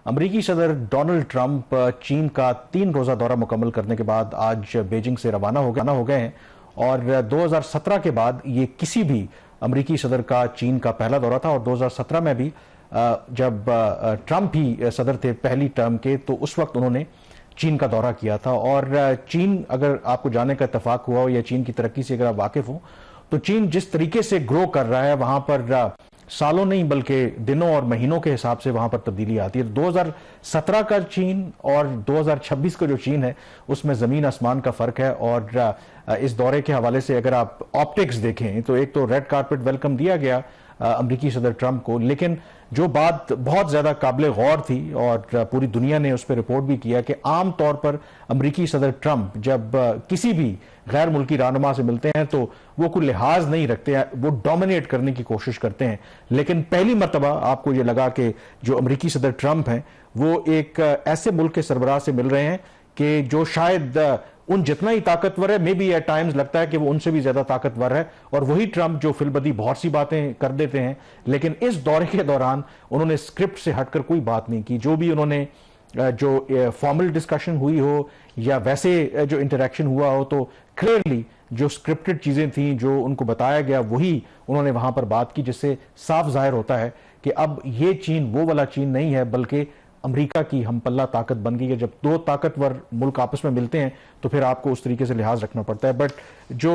امریکی صدر Donald Trump چین کا 3 روزہ دورہ مکمل کرنے کے بعد آج بیجنگ سے روانہ ہو گئے ہیں اور 2017 کے بعد یہ کسی بھی امریکی صدر کا چین کا پہلا دورہ تھا، اور 2017 میں بھی جب ٹرمپ ہی صدر تھے پہلی ٹرم کے تو اس وقت انہوں نے چین کا دورہ کیا تھا۔ اور چین، اگر آپ کو جانے کا اتفاق ہوا ہو یا چین کی ترقی سے اگر آپ واقف ہوں تو چین جس طریقے سے گرو کر رہا ہے وہاں پر سالوں نہیں بلکہ دنوں اور مہینوں کے حساب سے وہاں پر تبدیلی آتی ہے۔ 2017 کا چین اور 2026 کا جو چین ہے اس میں زمین آسمان کا فرق ہے۔ اور اس دورے کے حوالے سے اگر آپ آپٹکس دیکھیں تو ایک تو ریڈ کارپٹ ویلکم دیا گیا امریکی صدر ٹرمپ کو، لیکن جو بات بہت زیادہ قابل غور تھی اور پوری دنیا نے اس پہ رپورٹ بھی کیا کہ عام طور پر امریکی صدر ٹرمپ جب کسی بھی غیر ملکی رہنما سے ملتے ہیں تو وہ کوئی لحاظ نہیں رکھتے ہیں، وہ ڈومینیٹ کرنے کی کوشش کرتے ہیں۔ لیکن پہلی مرتبہ آپ کو یہ لگا کہ جو امریکی صدر ٹرمپ ہیں وہ ایک ایسے ملک کے سربراہ سے مل رہے ہیں کہ جو شاید ان جتنا ہی طاقتور ہے، میں بھی ایٹ ٹائمز لگتا ہے کہ وہ ان سے بھی زیادہ طاقتور ہے، اور وہی ٹرمپ جو فی البدی بہت سی باتیں کر دیتے ہیں، لیکن اس دورے کے دوران انہوں نے اسکرپٹ سے ہٹ کر کوئی بات نہیں کی۔ جو بھی انہوں نے جو فارمل ڈسکشن ہوئی ہو یا ویسے جو انٹریکشن ہوا ہو تو کلیئرلی جو اسکرپٹڈ چیزیں تھیں جو ان کو بتایا گیا وہی انہوں نے وہاں پر بات کی، جس سے صاف ظاہر ہوتا ہے کہ اب یہ چین وہ والا چین نہیں ہے بلکہ امریکہ کی ہم پلہ طاقت بن گئی ہے۔ جب دو طاقتور ملک آپس میں ملتے ہیں تو پھر آپ کو اس طریقے سے لحاظ رکھنا پڑتا ہے۔ بٹ جو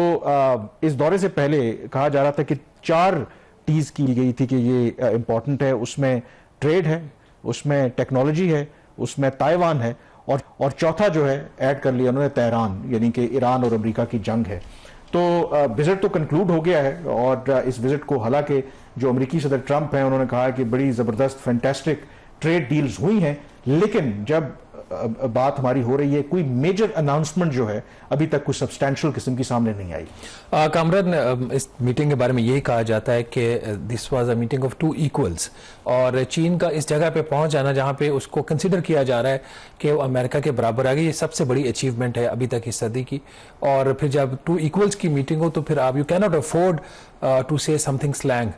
اس دورے سے پہلے کہا جا رہا تھا کہ 4 ٹیز کی گئی تھی کہ یہ امپورٹنٹ ہے، اس میں ٹریڈ ہے، اس میں ٹیکنالوجی ہے، اس میں تائیوان ہے، اور چوتھا جو ہے ایڈ کر لیا انہوں نے تہران، یعنی کہ ایران اور امریکہ کی جنگ ہے۔ تو وزٹ تو کنکلوڈ ہو گیا ہے، اور اس وزٹ کو حالانکہ جو امریکی صدر ٹرمپ ہیں انہوں نے کہا کہ بڑی زبردست فینٹاسٹک ٹریڈ ڈیلز ہوئی ہیں، لیکن جب بات ہماری ہو رہی ہے کوئی میجر اناؤنسمنٹ جو ہے ابھی تک کوئی سبسٹینشل قسم کی سامنے نہیں آئی۔ کامران، اس میٹنگ کے بارے میں یہی کہا جاتا ہے کہ this was a meeting of 2 equals, اور چین کا اس جگہ پہ پہنچ جانا جہاں پہ اس کو کنسیڈر کیا جا رہا ہے کہ وہ امریکہ کے برابر آ گئی، یہ سب سے بڑی اچیومنٹ ہے ابھی تک اس صدی کی۔ اور پھر جب 2 ایکولز کی میٹنگ ہو تو پھر آپ یو کی ناٹ افورڈ ٹو سے سم تھنگ سلینگ،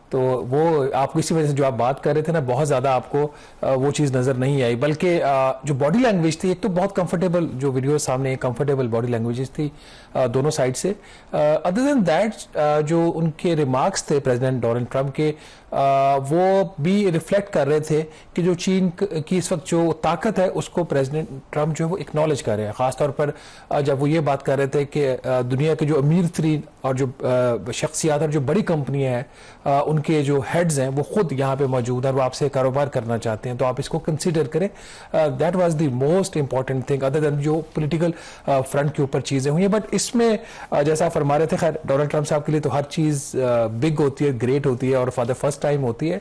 تو وہ آپ کو اسی وجہ سے جو آپ بات کر رہے تھے نا بہت زیادہ آپ کو وہ چیز نظر نہیں آئی، بلکہ جو باڈی لینگویج تھی ایک تو بہت کمفرٹیبل، جو ویڈیو سامنے کمفرٹیبل باڈی لینگویجز تھی دونوں سائڈ سے۔ ادر دین دیٹ جو ان کے ریمارکس تھے پریزیڈنٹ ڈونلڈ ٹرمپ کے، وہ بھی ریفلیکٹ کر رہے تھے کہ جو چین کی اس وقت جو طاقت ہے اس کو پریزیڈنٹ ٹرمپ جو ہے وہ اکنالج کر رہے ہیں، خاص طور پر جب وہ یہ بات کر رہے تھے کہ دنیا کے جو امیر ترین اور جو شخصیات اور جو بڑی کمپنیاں ہیں ان کے جو ہیڈز ہیں وہ خود یہاں پہ موجود ہیں اور وہ آپ سے کاروبار کرنا چاہتے ہیں، تو آپ اس کو کنسیڈر کریں۔ That was the most important thing other than جو پولیٹیکل فرنٹ کے اوپر چیزیں ہوئی ہیں۔ بٹ اس میں جیسا آپ فرما رہے تھے، خیر ڈونلڈ ٹرمپ صاحب کے لیے تو ہر چیز بگ ہوتی ہے، گریٹ ہوتی ہے، اور فار دا فرسٹ ٹائم ہوتی ہے۔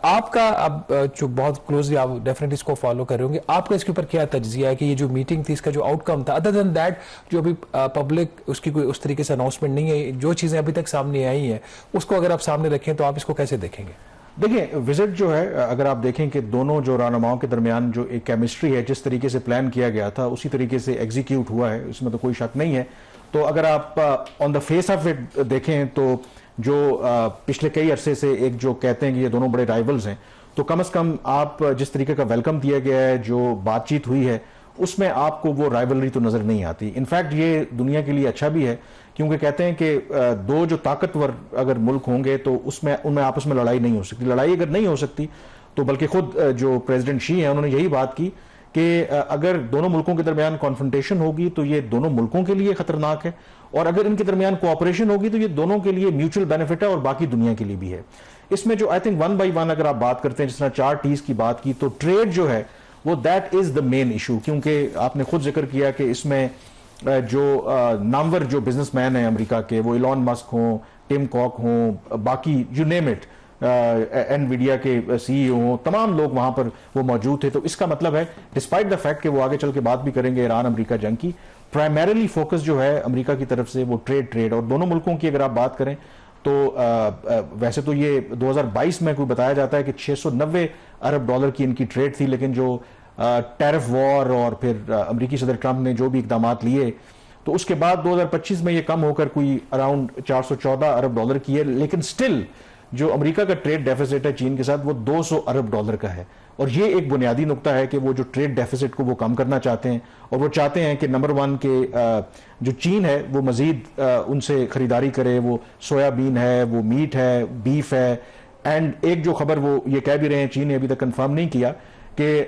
آپ کا اب جو بہت کلوزلی آپ ڈیفینیٹلی اس کو فالو کر رہے ہوں گے، آپ کا اس کے اوپر کیا تجزیہ ہے کہ یہ جو میٹنگ تھی اس کا جو آؤٹ کم تھا، ادر دین دیٹ جو ابھی پبلک اس کی کوئی اس طریقے سے اناؤنسمنٹ نہیں ہے، جو چیزیں ابھی تک سامنے آئی ہیں اس کو اگر آپ سامنے رکھیں تو آپ اس کو کیسے دیکھیں گے؟ دیکھیں، وزٹ جو ہے اگر آپ دیکھیں کہ دونوں جو رہنماؤں کے درمیان جو ایک کیمسٹری ہے، جس طریقے سے پلان کیا گیا تھا اسی طریقے سے ایگزیکیوٹ ہوا ہے، اس میں تو کوئی شک نہیں ہے۔ تو اگر آپ آن دا فیس آف اٹ دیکھیں تو جو پچھلے کئی عرصے سے ایک جو کہتے ہیں کہ یہ دونوں بڑے رائیولز ہیں، تو کم از کم آپ جس طریقے کا ویلکم دیا گیا ہے، جو بات چیت ہوئی ہے، اس میں آپ کو وہ رائیولری تو نظر نہیں آتی۔ انفیکٹ یہ دنیا کے لیے اچھا بھی ہے، کیونکہ کہتے ہیں کہ دو جو طاقتور اگر ملک ہوں گے تو ان میں آپس میں لڑائی نہیں ہو سکتی۔ لڑائی اگر نہیں ہو سکتی تو بلکہ خود جو پریزیڈنٹ شی ہیں انہوں نے یہی بات کی کہ اگر دونوں ملکوں کے درمیان کانفرنٹیشن ہوگی تو یہ دونوں ملکوں کے لیے خطرناک ہے، اور اگر ان کے درمیان کوآپریشن ہوگی تو یہ دونوں کے لیے میوچل بینیفٹ ہے اور باقی دنیا کے لیے بھی ہے۔ اس میں جو آئی تھنک 1 بائی 1 اگر آپ بات کرتے ہیں، جس طرح 4 ٹیز کی بات کی، تو ٹریڈ جو ہے وہ that is the main issue, کیونکہ آپ نے خود ذکر کیا کہ اس میں جو نامور جو بزنس مین ہیں امریکہ کے، وہ ایلون مسک ہوں، ٹم کاک ہوں، باقی یو نیم اٹ، انویڈیا کے سی ای او ہوں، تمام لوگ وہاں پر وہ موجود تھے۔ تو اس کا مطلب ہے ڈسپائٹ دا فیکٹ کہ وہ آگے چل کے بات بھی کریں گے ایران امریکہ جنگ کی، پرائمریلی فوکس جو ہے امریکہ کی طرف سے وہ ٹریڈ، اور دونوں ملکوں کی اگر آپ بات کریں تو ویسے تو یہ 2022 میں کوئی بتایا جاتا ہے کہ $690 ارب کی ان کی ٹریڈ تھی، لیکن جو ٹیرف وار اور پھر امریکی صدر ٹرمپ نے جو بھی اقدامات لیے تو اس کے بعد 2025 میں یہ کم ہو کر کوئی اراؤنڈ $414 ارب کی ہے، لیکن سٹل جو امریکہ کا ٹریڈ ڈیفیسٹ ہے چین کے ساتھ وہ $200 ارب کا ہے، اور یہ ایک بنیادی نقطہ ہے کہ وہ جو ٹریڈ ڈیفیسٹ کو وہ کم کرنا چاہتے ہیں، اور وہ چاہتے ہیں کہ نمبر 1 کہ جو چین ہے وہ مزید ان سے خریداری کرے، وہ سویا بین ہے، وہ میٹ ہے، بیف ہے، اینڈ ایک جو خبر وہ یہ کہہ بھی رہے ہیں، چین نے ابھی تک کنفرم نہیں کیا کہ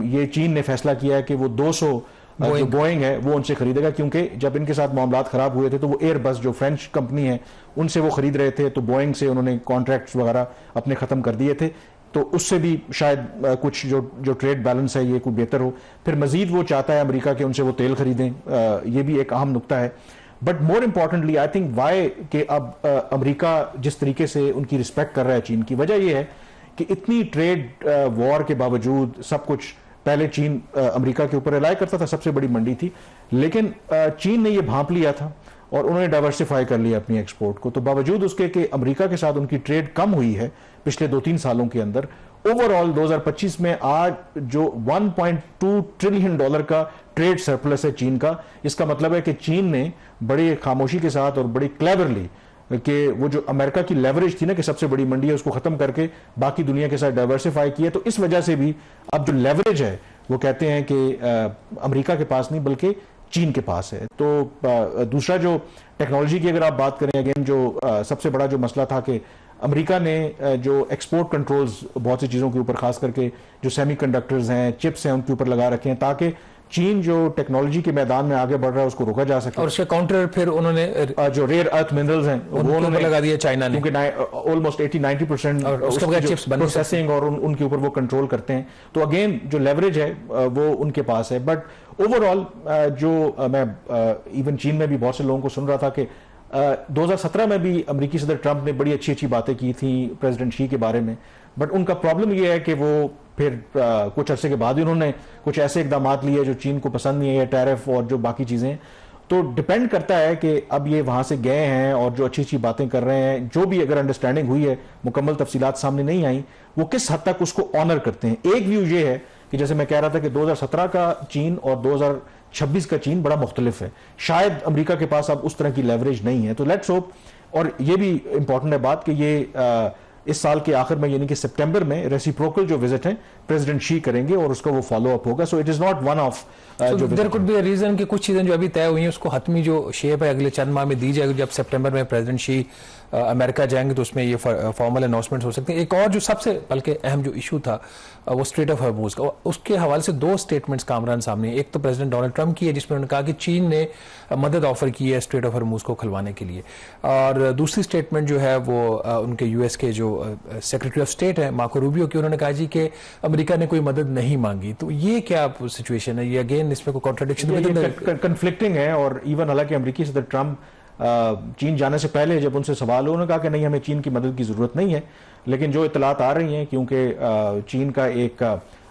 یہ چین نے فیصلہ کیا ہے کہ وہ 200 جو بوئنگ ہے وہ ان سے خریدے گا، کیونکہ جب ان کے ساتھ معاملات خراب ہوئے تھے تو وہ ایئر بس جو فرینچ کمپنی ہے ان سے وہ خرید رہے تھے، تو بوئنگ سے انہوں نے کانٹریکٹس وغیرہ اپنے ختم کر دیے تھے، تو اس سے بھی شاید کچھ جو ٹریڈ بیلنس ہے یہ کوئی بہتر ہو۔ پھر مزید وہ چاہتا ہے امریکہ کہ ان سے وہ تیل خریدیں، یہ بھی ایک اہم نقطہ ہے۔ But more importantly I think why کہ اب امریکہ جس طریقے سے ان کی رسپیکٹ کر رہا ہے چین کی، وجہ یہ ہے کہ اتنی ٹریڈ وار کے باوجود سب کچھ، پہلے چین امریکہ کے اوپر ریلائی کرتا تھا، سب سے بڑی منڈی تھی، لیکن چین نے یہ بھانپ لیا تھا اور انہوں نے ڈائیورسیفائی کر لیا اپنی ایکسپورٹ کو، تو باوجود اس کے کہ امریکہ کے ساتھ ان کی ٹریڈ کم ہوئی ہے پچھلے 2-3 سالوں کے اندر، اوور آل 2025 میں آج جو $1.2 ٹریلین کا ٹریڈ سرپلس ہے چین کا، اس کا مطلب ہے کہ چین نے بڑی خاموشی کے ساتھ اور بڑی کلیورلی کہ وہ جو امریکہ کی لیوریج تھی نا کہ سب سے بڑی منڈی ہے اس کو ختم کر کے باقی دنیا کے ساتھ ڈائیورسیفائی کیا، تو اس وجہ سے بھی اب جو لیوریج ہے وہ کہتے ہیں کہ امریکہ کے پاس نہیں بلکہ چین کے پاس ہے۔ تو دوسرا جو ٹیکنالوجی کی اگر آپ بات کریں، اگین جو سب سے بڑا جو مسئلہ تھا کہ امریکہ نے جو ایکسپورٹ کنٹرولز بہت سی چیزوں کے اوپر، خاص کر کے جو سیمی کنڈکٹرز ہیں، چپس ہیں، ان کے اوپر لگا رکھے ہیں تاکہ چین جو ٹیکنالوجی کے میدان میں آگے بڑھ رہا ہے اس کو روکا جا سکے، اور اس کے کاؤنٹر پھر انہوں نے جو ریئر ارتھ منرلز ہیں وہ انہوں نے لگا دیا چائنا نے، کیونکہ آلموسٹ 80-90% پروسیسنگ اور ان کے اوپر وہ کنٹرول کرتے ہیں، تو اگین جو لیوریج ہے وہ ان کے پاس ہے۔ بٹ اوور آل جو میں ایون چین میں بھی بہت سے لوگوں کو سن رہا تھا کہ 2017 میں بھی امریکی صدر ٹرمپ نے بڑی اچھی باتیں کی تھیں پریزیڈنٹ شی کے بارے میں، بٹ ان کا پرابلم یہ ہے کہ وہ پھر کچھ عرصے کے بعد ہی انہوں نے کچھ ایسے اقدامات لیے جو چین کو پسند نہیں ہے، ٹیرف اور جو باقی چیزیں، تو ڈیپینڈ کرتا ہے کہ اب یہ وہاں سے گئے ہیں اور جو اچھی باتیں کر رہے ہیں، جو بھی اگر انڈرسٹینڈنگ ہوئی ہے، مکمل تفصیلات سامنے نہیں آئیں، وہ کس حد تک اس کو آنر کرتے ہیں۔ ایک ویو یہ ہے کہ جیسے میں کہہ رہا تھا کہ 2017 کا چین اور 2026 کا چین بڑا مختلف ہے، شاید امریکہ کے پاس اب اس طرح کی لیوریج نہیں ہے، تو لیٹس ہوپ، اور یہ بھی امپورٹنٹ ہے بات کہ یہ اس سال کے آخر میں یعنی کہ سپٹمبر میں ریسیپروکل جو وزٹ ہے پریزیڈنٹ شی کریں گے اور اس کا وہ فالو اپ ہوگا، so it is not one of there could be a reason کہ کچھ چیزیں جو ابھی طے ہوئی ہیں اس کو حتمی جو شیپ ہے اگلے چند ماہ میں دی جائے گی، جب سپٹمبر میں پریزیڈنٹ شی امریکہ جائیں گے تو اس میں یہ فارمل اناؤنسمنٹ ہو سکتے ہیں۔ ایک اور جو سب سے بلکہ اہم جو ایشو تھا وہ اسٹریٹ آف ہرموز کا، اس کے حوالے سے 2 اسٹیٹمنٹس کامران سامنے، ایک تو پریزیڈنٹ ڈونلڈ ٹرمپ کی ہے جس میں انہوں نے کہا کہ چین نے مدد آفر کی ہے اسٹریٹ آف ہرموز کو کھلوانے کے لیے، اور دوسری اسٹیٹمنٹ جو ہے وہ ان کے US کے جو سیکرٹری آف اسٹیٹ ہیں مارکو روبیو کی، انہوں نے کہا جی کہ امریکہ نے کوئی مدد نہیں مانگی، تو یہ کیا سچویشن ہے؟ یہ اگین اس میں کوئی کانٹراڈکشن کنفلکٹنگ ہے، اور ایون حالانکہ امریکی صدر ٹرمپ چین جانے سے پہلے جب ان سے سوال ہو، انہوں نے کہا کہ نہیں ہمیں چین کی مدد کی ضرورت نہیں ہے، لیکن جو اطلاعات آ رہی ہیں کیونکہ چین کا ایک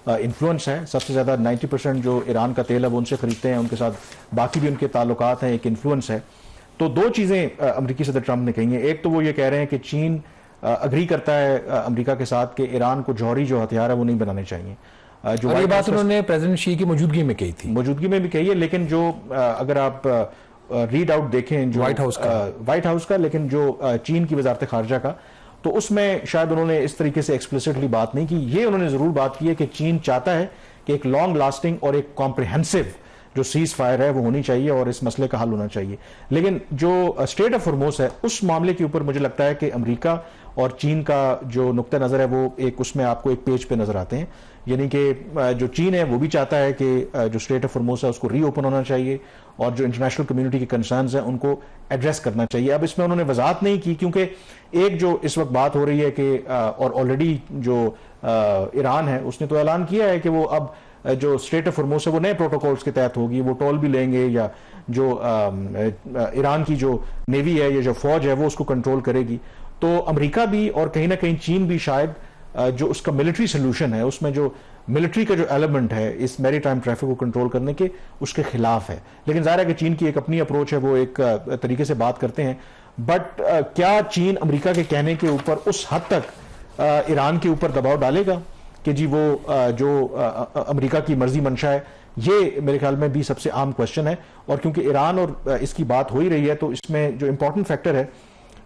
انفلوئنس ہے، سب سے زیادہ 90% جو ایران کا تیل ہے وہ ان سے خریدتے ہیں، ان کے ساتھ باقی بھی ان کے تعلقات ہیں، ایک انفلوئنس ہے، تو 2 چیزیں امریکی صدر ٹرمپ نے کہی ہیں۔ ایک تو وہ یہ کہہ رہے ہیں کہ چین اگری کرتا ہے امریکہ کے ساتھ کہ ایران کو جوہری جو ہتھیار ہے وہ نہیں بنانے چاہیے، جو یہ بات انہوں نے پریزیڈنٹ شی کی موجودگی میں کہی تھی، موجودگی میں بھی کہی ہے، لیکن جو اگر آپ ریڈ آؤٹ دیکھیں جو وائٹ ہاؤس کا، لیکن جو چین کی وزارت خارجہ کا، تو اس میں شاید انہوں نے اس طریقے سے ایکسپلیسٹلی بات نہیں کی، یہ انہوں نے ضرور بات کی ہے کہ چین چاہتا ہے کہ ایک لانگ لاسٹنگ اور ایک کمپریہنسو جو سیز فائر ہے وہ ہونی چاہیے اور اس مسئلے کا حل ہونا چاہیے، لیکن جو اسٹریٹ آف ہرموز ہے اس معاملے کے اوپر مجھے لگتا ہے کہ امریکہ اور چین کا جو نقطہ نظر ہے وہ ایک اس میں آپ کو ایک پیج پہ نظر آتے ہیں، یعنی کہ جو چین ہے وہ بھی چاہتا ہے کہ جو اسٹریٹ آف ہرموز ہے اس کو ری اوپن ہونا چاہیے اور جو انٹرنیشنل کمیونٹی کے کنسرنز ہیں ان کو ایڈریس کرنا چاہیے۔ اب اس میں انہوں نے وضاحت نہیں کی کیونکہ ایک جو اس وقت بات ہو رہی ہے کہ اور آلریڈی جو ایران ہے اس نے تو اعلان کیا ہے کہ وہ اب جو اسٹریٹ آف ہرموز ہے وہ نئے پروٹوکولز کے تحت ہوگی، وہ ٹول بھی لیں گے، یا جو ایران کی جو نیوی ہے یا جو فوج ہے وہ اس کو کنٹرول کرے گی، تو امریکہ بھی اور کہیں نہ کہیں چین بھی شاید جو اس کا ملٹری سلوشن ہے، اس میں جو ملٹری کا جو ایلیمنٹ ہے اس میری ٹائم ٹریفک کو کنٹرول کرنے کے، اس کے خلاف ہے، لیکن ظاہر ہے کہ چین کی ایک اپنی اپروچ ہے، وہ ایک طریقے سے بات کرتے ہیں، بٹ کیا چین امریکہ کے کہنے کے اوپر اس حد تک ایران کے اوپر دباؤ ڈالے گا کہ جی وہ جو امریکہ کی مرضی منشا ہے؟ یہ میرے خیال میں بھی سب سے عام کوشچن ہے، اور کیونکہ ایران اور اس کی بات ہو ہی رہی ہے تو اس میں جو امپورٹنٹ فیکٹر ہے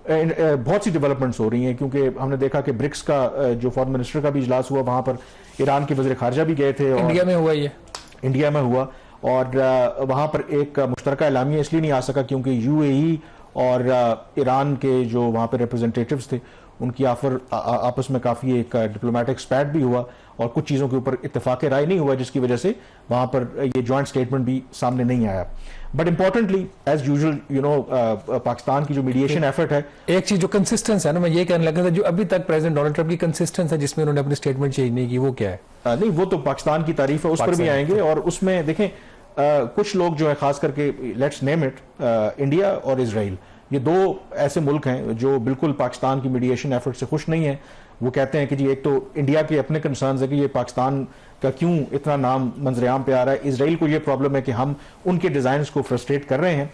بہت سی ڈیولپمنٹس ہو رہی ہیں، کیونکہ ہم نے دیکھا کہ برکس کا جو فارن منسٹر کا بھی اجلاس ہوا، وہاں پر ایران کے وزیر خارجہ بھی گئے تھے، اور انڈیا میں ہوا یہ انڈیا میں ہوا، اور وہاں پر ایک مشترکہ اعلامیہ اس لیے نہیں آ سکا کیونکہ یو اے ای اور ایران کے جو وہاں پہ ریپرزنٹیٹیوز تھے ان کی آپس میں کافی ایک ڈپلومیٹک سپیٹ بھی ہوا اور کچھ چیزوں کے اوپر اتفاق رائے نہیں ہوا، جس کی وجہ سے وہاں پر یہ جوائنٹ سٹیٹمنٹ بھی سامنے نہیں آیا. But importantly as usual Pakistan کی جو میڈیشن ایفرٹ ہے، ایک چیز جو کنسسٹنس ہے نا، میں یہ کہنے لگا تھا، جو ابھی تک پریزیڈنٹ ڈونلڈ ٹرمپ کی کنسسٹنس ہے جس میں انہوں نے اپنی اسٹیٹمنٹ چینج نہیں کی، وہ کیا ہے؟ نہیں وہ تو پاکستان کی تعریف ہے، اس پر بھی آئیں گے. اور اس میں دیکھیں کچھ لوگ جو ہے خاص کر کے لیٹس نیم اٹ انڈیا اور اسرائیل، یہ دو ایسے ملک ہیں جو بالکل پاکستان کی میڈیشن ایفرٹ سے خوش نہیں ہیں. وہ کہتے ہیں کہ جی ایک تو انڈیا کے اپنے کنسرنز ہے کہ یہ پاکستان کا کیوں اتنا نام منظر عام پہ آ رہا ہے، اسرائیل کو یہ پرابلم ہے کہ ہم ان کے ڈیزائنز کو فرسٹریٹ کر رہے ہیں.